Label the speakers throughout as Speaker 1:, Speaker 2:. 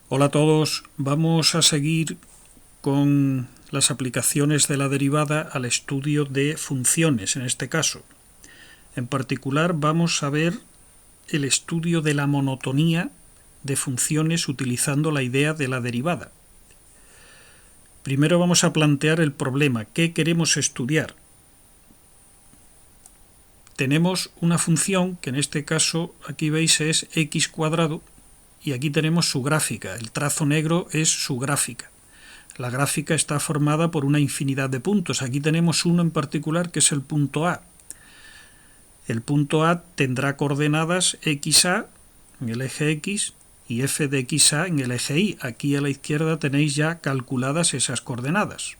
Speaker 1: Hola a todos, vamos a seguir con las aplicaciones de la derivada al estudio de funciones en este caso. En particular vamos a ver el estudio de la monotonía de funciones utilizando la idea de la derivada. Primero vamos a plantear el problema, ¿qué queremos estudiar? Tenemos una función que en este caso aquí veis es x cuadrado y aquí tenemos su gráfica, el trazo negro es su gráfica. La gráfica está formada por una infinidad de puntos. Aquí tenemos uno en particular que es el punto A. El punto A tendrá coordenadas xa en el eje X y f de xa en el eje Y. Aquí a la izquierda tenéis ya calculadas esas coordenadas.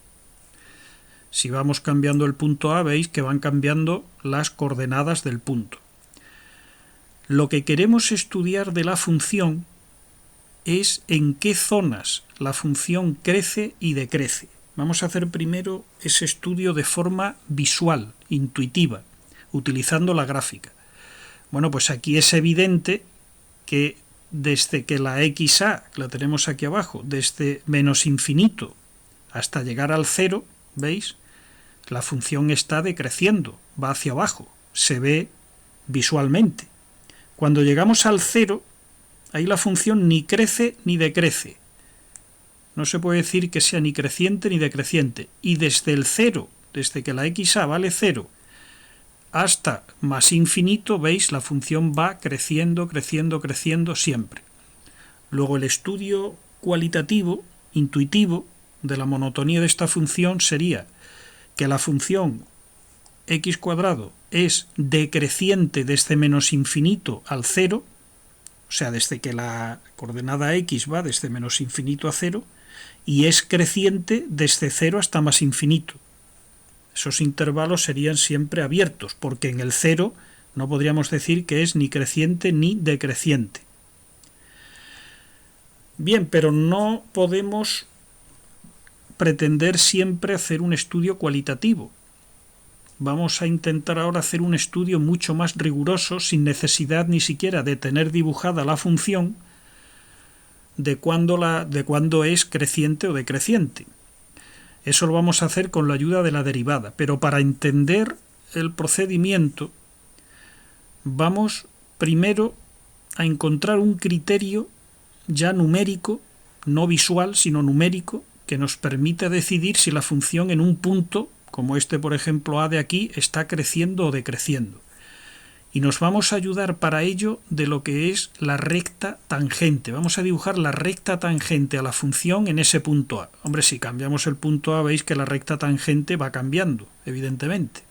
Speaker 1: Si vamos cambiando el punto A, veis que van cambiando las coordenadas del punto. Lo que queremos estudiar de la función es en qué zonas la función crece y decrece. Vamos a hacer primero ese estudio de forma visual, intuitiva, utilizando la gráfica. Bueno, pues aquí es evidente que desde que la xa, la tenemos aquí abajo, desde menos infinito hasta llegar al cero, ¿veis? La función está decreciendo, va hacia abajo, se ve visualmente. Cuando llegamos al cero, ahí la función ni crece ni decrece. No se puede decir que sea ni creciente ni decreciente. Y desde el cero, desde que la xa vale 0 hasta más infinito, veis, la función va creciendo, creciendo, creciendo siempre. Luego el estudio cualitativo, intuitivo, de la monotonía de esta función sería que la función x cuadrado es decreciente desde menos infinito al 0, o sea, desde que la coordenada x va desde menos infinito a 0, y es creciente desde 0 hasta más infinito. Esos intervalos serían siempre abiertos, porque en el 0 no podríamos decir que es ni creciente ni decreciente. Bien, pero no podemos pretender siempre hacer un estudio cualitativo. Vamos a intentar ahora hacer un estudio mucho más riguroso, sin necesidad ni siquiera de tener dibujada la función de cuándo es creciente o decreciente. Eso lo vamos a hacer con la ayuda de la derivada, pero para entender el procedimiento vamos primero a encontrar un criterio ya numérico, no visual, sino numérico, que nos permite decidir si la función en un punto, como este por ejemplo A de aquí, está creciendo o decreciendo. Y nos vamos a ayudar para ello de lo que es la recta tangente. Vamos a dibujar la recta tangente a la función en ese punto A. Hombre, si cambiamos el punto A, veis que la recta tangente va cambiando, evidentemente.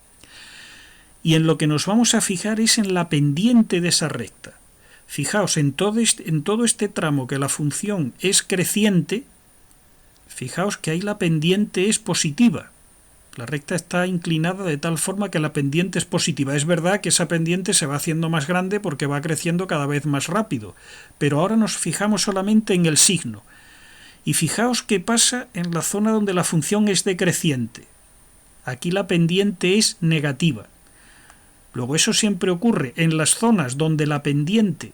Speaker 1: Y en lo que nos vamos a fijar es en la pendiente de esa recta. Fijaos, en todo este tramo que la función es creciente, fijaos que ahí la pendiente es positiva. La recta está inclinada de tal forma que la pendiente es positiva. Es verdad que esa pendiente se va haciendo más grande porque va creciendo cada vez más rápido, pero ahora nos fijamos solamente en el signo. Y fijaos qué pasa en la zona donde la función es decreciente. Aquí la pendiente es negativa. Luego eso siempre ocurre en las zonas donde la pendiente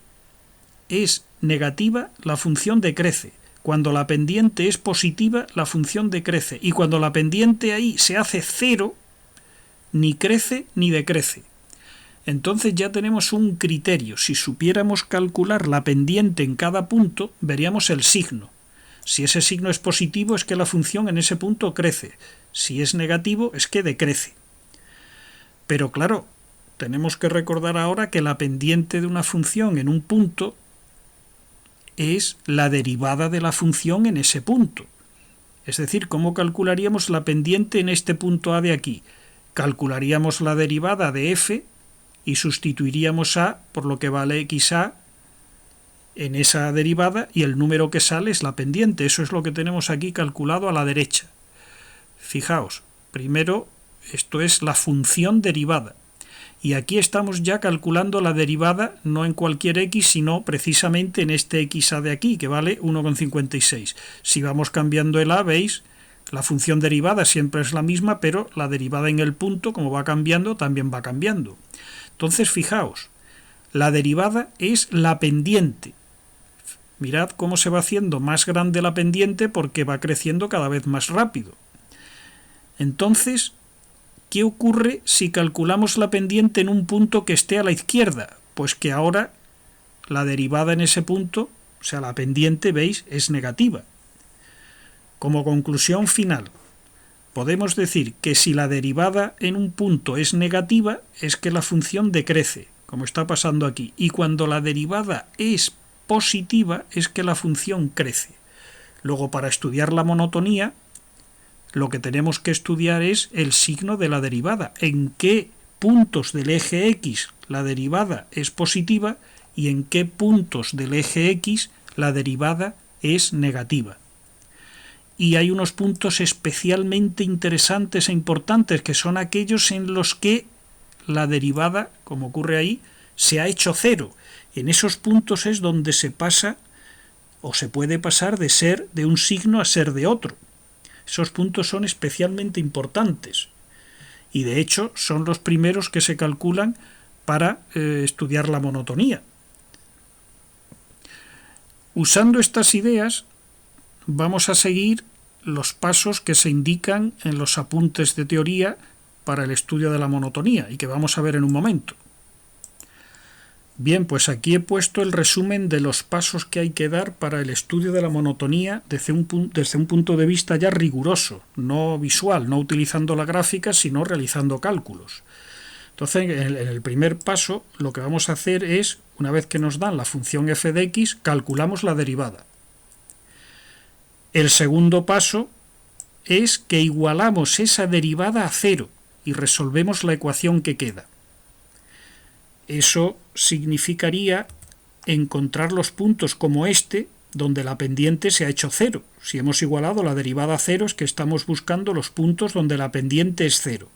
Speaker 1: es negativa, la función decrece. Cuando la pendiente es positiva, la función decrece. Y cuando la pendiente ahí se hace 0, ni crece ni decrece. Entonces ya tenemos un criterio. Si supiéramos calcular la pendiente en cada punto, veríamos el signo. Si ese signo es positivo, es que la función en ese punto crece. Si es negativo, es que decrece. Pero claro, tenemos que recordar ahora que la pendiente de una función en un punto es la derivada de la función en ese punto. Es decir, ¿cómo calcularíamos la pendiente en este punto A de aquí? Calcularíamos la derivada de f y sustituiríamos a por lo que vale xa en esa derivada y el número que sale es la pendiente. Eso es lo que tenemos aquí calculado a la derecha. Fijaos, primero esto es la función derivada. Y aquí estamos ya calculando la derivada no en cualquier x, sino precisamente en este xa de aquí, que vale 1,56. Si vamos cambiando el a, veis, la función derivada siempre es la misma, pero la derivada en el punto, como va cambiando, también va cambiando. Entonces, fijaos, la derivada es la pendiente. Mirad cómo se va haciendo más grande la pendiente porque va creciendo cada vez más rápido. Entonces, ¿qué ocurre si calculamos la pendiente en un punto que esté a la izquierda? Pues que ahora la derivada en ese punto, o sea, la pendiente, veis, es negativa. Como conclusión final, podemos decir que si la derivada en un punto es negativa, es que la función decrece, como está pasando aquí, y cuando la derivada es positiva, es que la función crece. Luego, para estudiar la monotonía, lo que tenemos que estudiar es el signo de la derivada, en qué puntos del eje X la derivada es positiva y en qué puntos del eje X la derivada es negativa. Y hay unos puntos especialmente interesantes e importantes, que son aquellos en los que la derivada, como ocurre ahí, se ha hecho cero. En esos puntos es donde se pasa o se puede pasar de ser de un signo a ser de otro. Esos puntos son especialmente importantes y de hecho son los primeros que se calculan para estudiar la monotonía. Usando estas ideas vamos a seguir los pasos que se indican en los apuntes de teoría para el estudio de la monotonía y que vamos a ver en un momento. Bien, pues aquí he puesto el resumen de los pasos que hay que dar para el estudio de la monotonía desde un punto de vista ya riguroso, no visual, no utilizando la gráfica, sino realizando cálculos. Entonces, en el primer paso, lo que vamos a hacer es, una vez que nos dan la función f de x, calculamos la derivada. El segundo paso es que igualamos esa derivada a cero y resolvemos la ecuación que queda. Eso significaría encontrar los puntos como este, donde la pendiente se ha hecho cero. Si hemos igualado la derivada a cero, es que estamos buscando los puntos donde la pendiente es cero.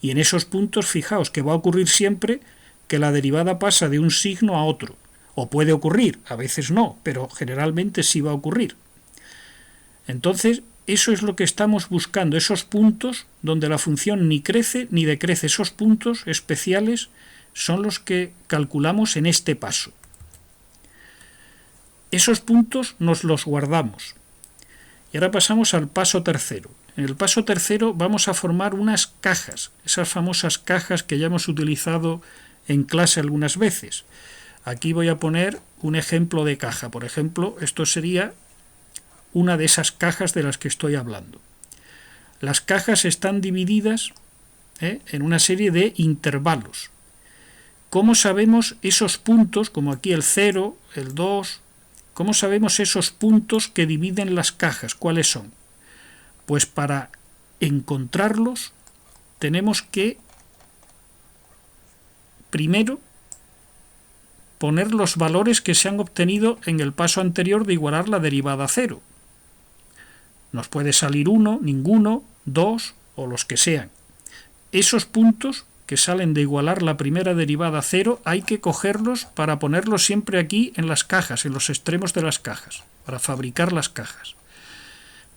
Speaker 1: Y en esos puntos, fijaos que va a ocurrir siempre que la derivada pasa de un signo a otro. O puede ocurrir, a veces no, pero generalmente sí va a ocurrir. Entonces, eso es lo que estamos buscando, esos puntos donde la función ni crece ni decrece. Esos puntos especiales son los que calculamos en este paso. Esos puntos nos los guardamos. Y ahora pasamos al paso tercero. En el paso tercero vamos a formar unas cajas, esas famosas cajas que ya hemos utilizado en clase algunas veces. Aquí voy a poner un ejemplo de caja. Por ejemplo, esto sería una de esas cajas de las que estoy hablando. Las cajas están divididas en una serie de intervalos. ¿Cómo sabemos esos puntos, como aquí el 0, el 2, cómo sabemos esos puntos que dividen las cajas? ¿Cuáles son? Pues para encontrarlos tenemos que primero poner los valores que se han obtenido en el paso anterior de igualar la derivada a 0. Nos puede salir 1, ninguno, 2 o los que sean. Esos puntos que salen de igualar la primera derivada a 0 hay que cogerlos para ponerlos siempre aquí en las cajas, en los extremos de las cajas, para fabricar las cajas.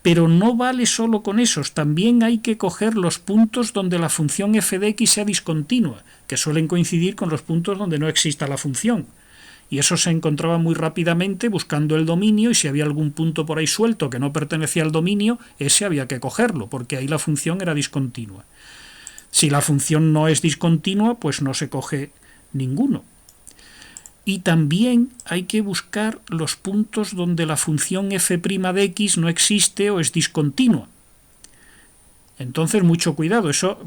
Speaker 1: Pero no vale solo con esos, también hay que coger los puntos donde la función f de x sea discontinua, que suelen coincidir con los puntos donde no exista la función. Y eso se encontraba muy rápidamente buscando el dominio, y si había algún punto por ahí suelto que no pertenecía al dominio, ese había que cogerlo, porque ahí la función era discontinua. Si la función no es discontinua, pues no se coge ninguno. Y también hay que buscar los puntos donde la función f' de x no existe o es discontinua. Entonces, mucho cuidado. Eso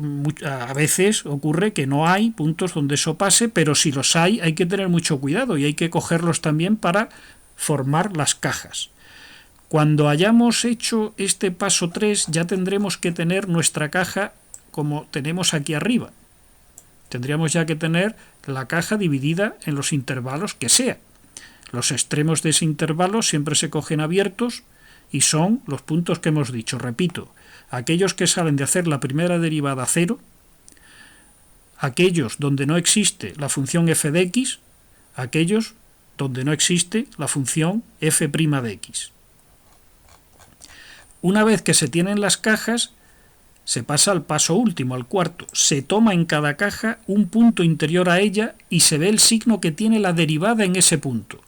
Speaker 1: a veces ocurre que no hay puntos donde eso pase, pero si los hay que tener mucho cuidado y hay que cogerlos también para formar las cajas. Cuando hayamos hecho este paso 3, ya tendremos que tener nuestra caja como tenemos aquí arriba. Tendríamos ya que tener la caja dividida en los intervalos que sea. Los extremos de ese intervalo siempre se cogen abiertos y son los puntos que hemos dicho. Repito, aquellos que salen de hacer la primera derivada a 0, aquellos donde no existe la función f de x, aquellos donde no existe la función f' de x. Una vez que se tienen las cajas, se pasa al paso último, al cuarto. Se toma en cada caja un punto interior a ella y se ve el signo que tiene la derivada en ese punto.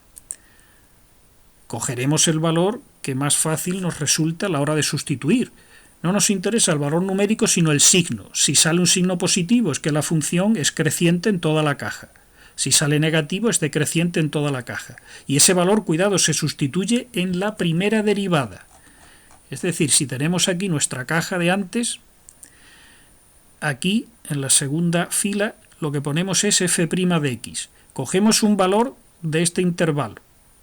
Speaker 1: cogeremos el valor que más fácil nos resulta a la hora de sustituir. No nos interesa el valor numérico, sino el signo. Si sale un signo positivo, es que la función es creciente en toda la caja. Si sale negativo, es decreciente en toda la caja. Y ese valor, cuidado, se sustituye en la primera derivada. Es decir, si tenemos aquí nuestra caja de antes, aquí, en la segunda fila, lo que ponemos es f' de x. Cogemos un valor de este intervalo.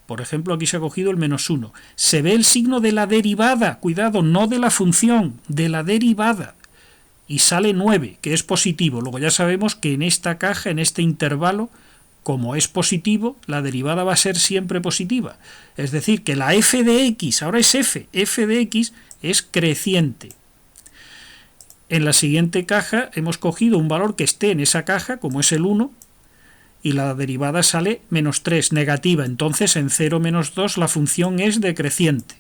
Speaker 1: Por ejemplo, aquí se ha cogido el -1. Se ve el signo de la derivada, cuidado, no de la función, de la derivada. Y sale 9, que es positivo. Luego ya sabemos que en esta caja, en este intervalo, como es positivo, la derivada va a ser siempre positiva. Es decir, que la f de x, ahora es f de x es creciente. En la siguiente caja hemos cogido un valor que esté en esa caja, como es el 1, y la derivada sale -3, negativa. Entonces en 0 menos 2 la función es decreciente.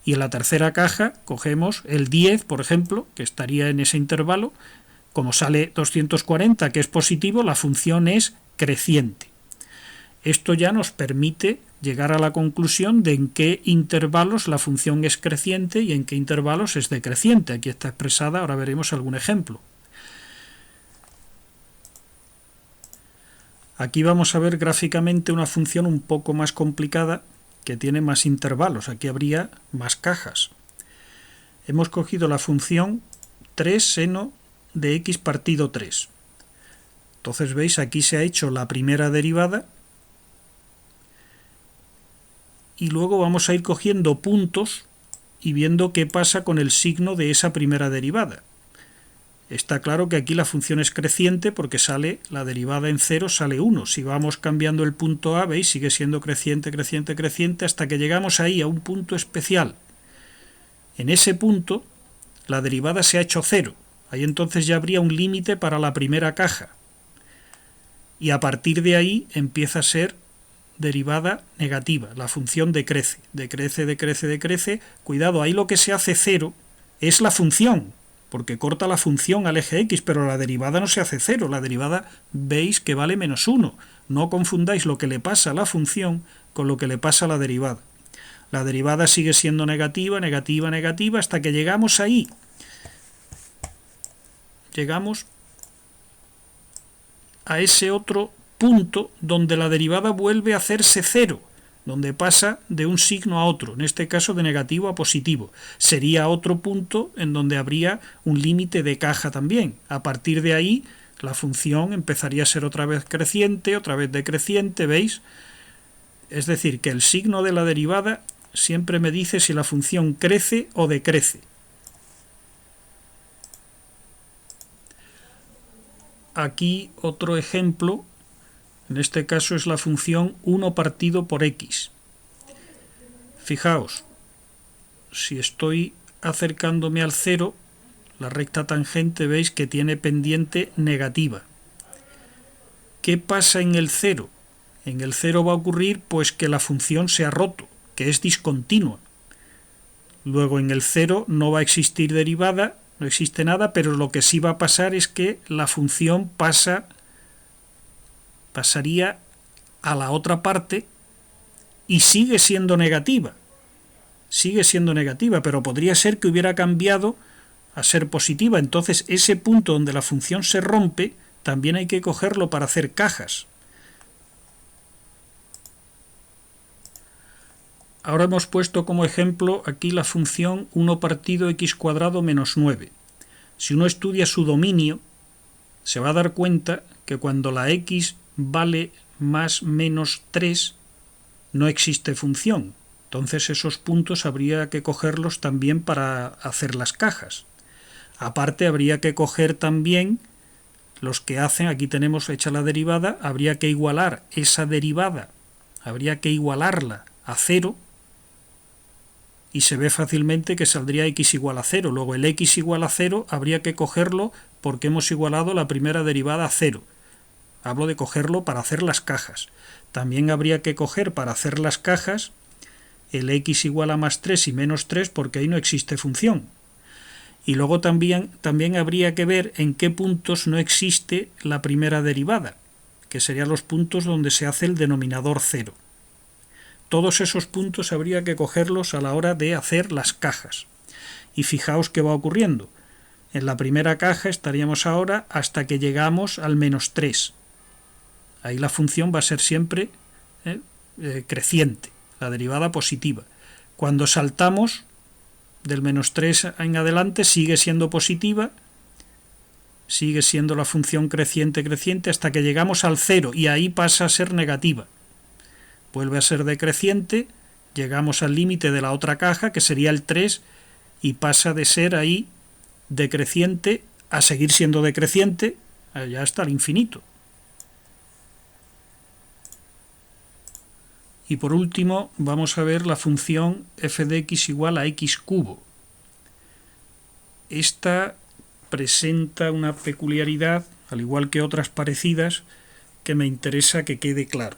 Speaker 1: Y en la tercera caja cogemos el 10, por ejemplo, que estaría en ese intervalo. Como sale 240, que es positivo, la función es creciente. Esto ya nos permite llegar a la conclusión de en qué intervalos la función es creciente y en qué intervalos es decreciente. Aquí está expresada, ahora veremos algún ejemplo. Aquí vamos a ver gráficamente una función un poco más complicada que tiene más intervalos. Aquí habría más cajas. Hemos cogido la función 3 seno de x partido 3. Entonces veis, aquí se ha hecho la primera derivada y luego vamos a ir cogiendo puntos y viendo qué pasa con el signo de esa primera derivada. Está claro que aquí la función es creciente porque sale la derivada en 0, sale 1. Si vamos cambiando el punto A, veis, sigue siendo creciente, creciente, creciente, hasta que llegamos ahí a un punto especial. En ese punto, la derivada se ha hecho 0. Ahí entonces ya habría un límite para la primera caja. Y a partir de ahí empieza a ser derivada negativa. La función decrece, decrece, decrece, decrece. Cuidado, ahí lo que se hace 0 es la función, porque corta la función al eje x, pero la derivada no se hace 0, la derivada veis que vale -1. No confundáis lo que le pasa a la función con lo que le pasa a la derivada. La derivada sigue siendo negativa, negativa, negativa, hasta que llegamos ahí. Llegamos a ese otro punto donde la derivada vuelve a hacerse 0, donde pasa de un signo a otro, en este caso de negativo a positivo. Sería otro punto en donde habría un límite de caja también. A partir de ahí, la función empezaría a ser otra vez creciente, otra vez decreciente, ¿veis? Es decir, que el signo de la derivada siempre me dice si la función crece o decrece. Aquí otro ejemplo. En este caso es la función 1 partido por x. Fijaos, si estoy acercándome al 0, la recta tangente veis que tiene pendiente negativa. ¿Qué pasa en el 0? En el 0 va a ocurrir pues que la función se ha roto, que es discontinua. Luego en el 0 no va a existir derivada, no existe nada, pero lo que sí va a pasar es que la función pasaría a la otra parte y sigue siendo negativa. Sigue siendo negativa, pero podría ser que hubiera cambiado a ser positiva. Entonces ese punto donde la función se rompe también hay que cogerlo para hacer cajas. Ahora hemos puesto como ejemplo aquí la función 1 partido x cuadrado menos 9. Si uno estudia su dominio, se va a dar cuenta que cuando la x vale más menos 3, no existe función. Entonces esos puntos habría que cogerlos también para hacer las cajas. Aparte habría que coger también los que hacen, aquí tenemos hecha la derivada, habría que igualar esa derivada, habría que igualarla a 0, y se ve fácilmente que saldría x igual a 0. Luego el x igual a 0 habría que cogerlo porque hemos igualado la primera derivada a 0. Hablo de cogerlo para hacer las cajas. También habría que coger para hacer las cajas el x igual a más 3 y menos 3 porque ahí no existe función. Y luego también habría que ver en qué puntos no existe la primera derivada, que serían los puntos donde se hace el denominador 0. Todos esos puntos habría que cogerlos a la hora de hacer las cajas. Y fijaos qué va ocurriendo. En la primera caja estaríamos ahora hasta que llegamos al menos 3. Ahí la función va a ser siempre creciente, la derivada positiva. Cuando saltamos del menos 3 en adelante sigue siendo positiva, sigue siendo la función creciente hasta que llegamos al 0 y ahí pasa a ser negativa. Vuelve a ser decreciente, llegamos al límite de la otra caja que sería el 3 y pasa de ser ahí decreciente a seguir siendo decreciente allá hasta el infinito. Y por último vamos a ver la función f de x igual a x cubo. Esta presenta una peculiaridad, al igual que otras parecidas, que me interesa que quede claro.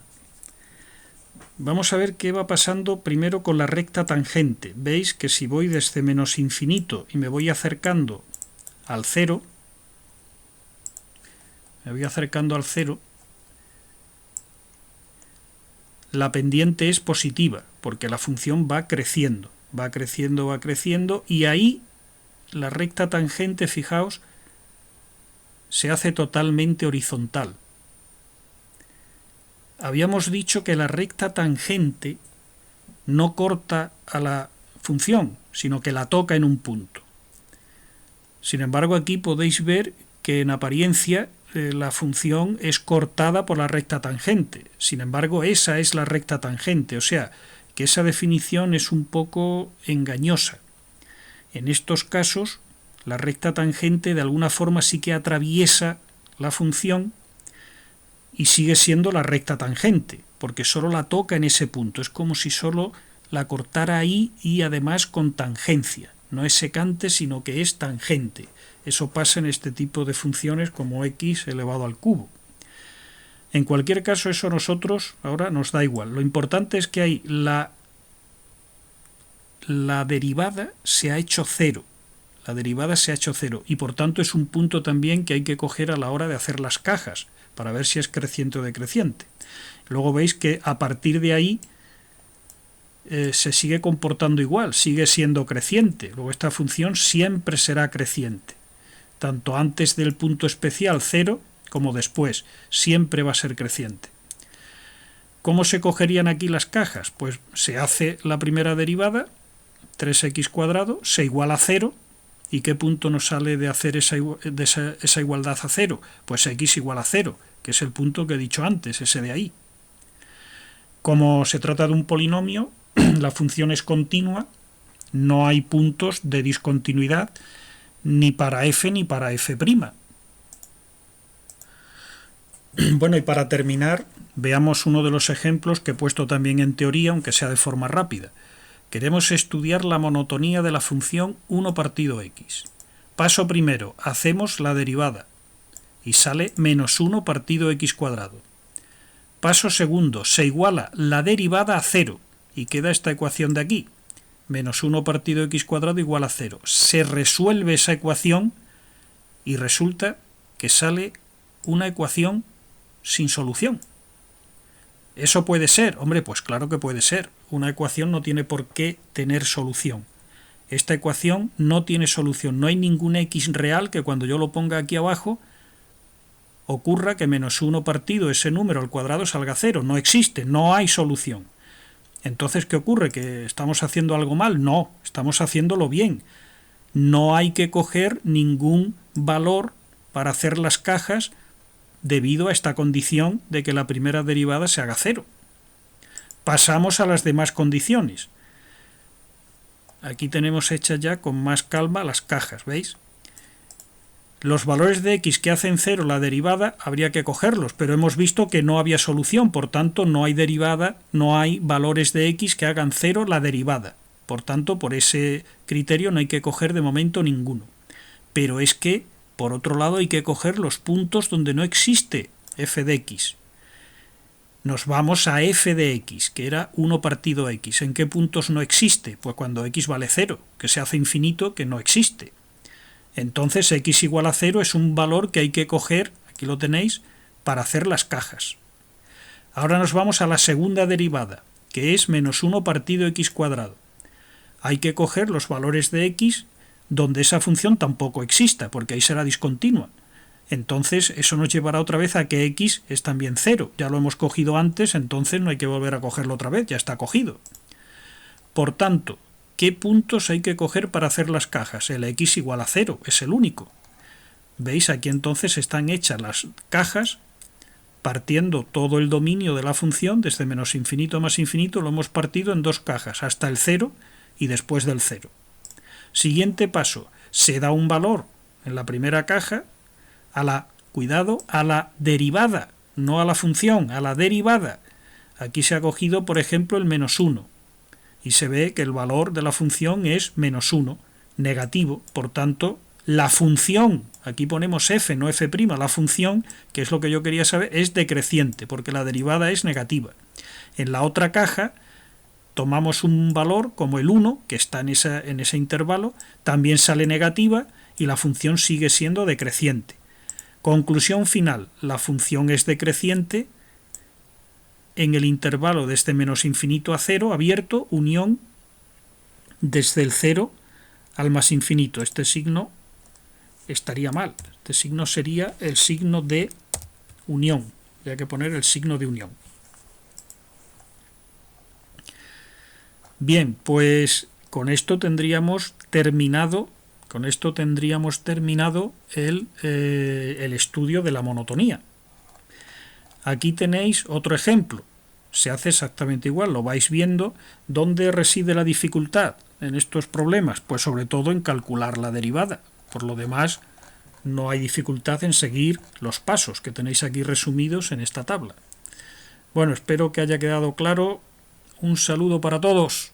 Speaker 1: Vamos a ver qué va pasando primero con la recta tangente. Veis que si voy desde menos infinito y me voy acercando al 0, la pendiente es positiva, porque la función va creciendo, y ahí la recta tangente, fijaos, se hace totalmente horizontal. Habíamos dicho que la recta tangente no corta a la función, sino que la toca en un punto. Sin embargo, aquí podéis ver que en apariencia la función es cortada por la recta tangente. Sin embargo, esa es la recta tangente, o sea, que esa definición es un poco engañosa. En estos casos, la recta tangente de alguna forma sí que atraviesa la función y sigue siendo la recta tangente, porque solo la toca en ese punto. Es como si solo la cortara ahí y además con tangencia. No es secante, sino que es tangente. Eso pasa en este tipo de funciones como x elevado al cubo. En cualquier caso, eso a nosotros ahora nos da igual. Lo importante es que ahí la derivada se ha hecho 0. Y por tanto es un punto también que hay que coger a la hora de hacer las cajas, para ver si es creciente o decreciente. Luego veis que a partir de ahí se sigue comportando igual, sigue siendo creciente. Luego esta función siempre será creciente, tanto antes del punto especial 0 como después, siempre va a ser creciente. ¿Cómo se cogerían aquí las cajas? Pues se hace la primera derivada, 3x² se iguala a 0. ¿Y qué punto nos sale de hacer esa igualdad a 0? Pues x igual a 0, que es el punto que he dicho antes, ese de ahí. Como se trata de un polinomio, la función es continua, no hay puntos de discontinuidad ni para f ni para f'. Bueno, y para terminar, veamos uno de los ejemplos que he puesto también en teoría, aunque sea de forma rápida. Queremos estudiar la monotonía de la función 1 partido x. Paso primero, hacemos la derivada y sale menos 1 partido x². Paso segundo, se iguala la derivada a 0 y queda esta ecuación de aquí. Menos 1 partido x² igual a 0. Se resuelve esa ecuación y resulta que sale una ecuación sin solución. ¿Eso puede ser? Hombre, pues claro que puede ser. Una ecuación no tiene por qué tener solución. Esta ecuación no tiene solución. No hay ningún x real que cuando yo lo ponga aquí abajo ocurra que menos 1 partido ese número al cuadrado salga 0. No existe, no hay solución. Entonces, ¿qué ocurre? ¿Que estamos haciendo algo mal? No, estamos haciéndolo bien. No hay que coger ningún valor para hacer las cajas debido a esta condición de que la primera derivada se haga 0. Pasamos a las demás condiciones. Aquí tenemos hechas ya con más calma las cajas, ¿veis? Los valores de x que hacen 0 la derivada habría que cogerlos, pero hemos visto que no había solución, por tanto no hay derivada, no hay valores de x que hagan 0 la derivada. Por tanto, por ese criterio no hay que coger de momento ninguno. Pero es que, por otro lado, hay que coger los puntos donde no existe f de x. Nos vamos a f de x, que era 1 partido x. ¿En qué puntos no existe? Pues cuando x vale 0, que se hace infinito, que no existe. Entonces x igual a 0 es un valor que hay que coger, aquí lo tenéis, para hacer las cajas. Ahora nos vamos a la segunda derivada. que es menos 1 partido x cuadrado. Hay que coger los valores de x donde esa función tampoco exista, porque ahí será discontinua. Entonces eso nos llevará otra vez a que x es también 0. Ya lo hemos cogido antes, entonces no hay que volver a cogerlo otra vez, ya está cogido. Por tanto, ¿qué puntos hay que coger para hacer las cajas? El x igual a 0, es el único. ¿Veis? Aquí entonces están hechas las cajas partiendo todo el dominio de la función, desde menos infinito a más infinito, lo hemos partido en dos cajas, hasta el 0 y después del 0. Siguiente paso, se da un valor en la primera caja a la derivada, no a la función, a la derivada. Aquí se ha cogido, por ejemplo, el menos 1, y se ve que el valor de la función es menos 1, negativo, por tanto, la función, aquí ponemos f, no f', la función, que es lo que yo quería saber, es decreciente, porque la derivada es negativa. En la otra caja tomamos un valor como el 1, que está en ese intervalo, también sale negativa y la función sigue siendo decreciente. Conclusión final, la función es decreciente en el intervalo desde menos infinito a 0 abierto, unión desde el 0 al más infinito. Este signo estaría mal, este signo sería el signo de unión, hay que poner el signo de unión. Bien, pues con esto tendríamos terminado el estudio de la monotonía. Aquí tenéis otro ejemplo. Se hace exactamente igual, lo vais viendo. ¿Dónde reside la dificultad en estos problemas? Pues sobre todo en calcular la derivada. Por lo demás, no hay dificultad en seguir los pasos que tenéis aquí resumidos en esta tabla. Bueno, espero que haya quedado claro. Un saludo para todos.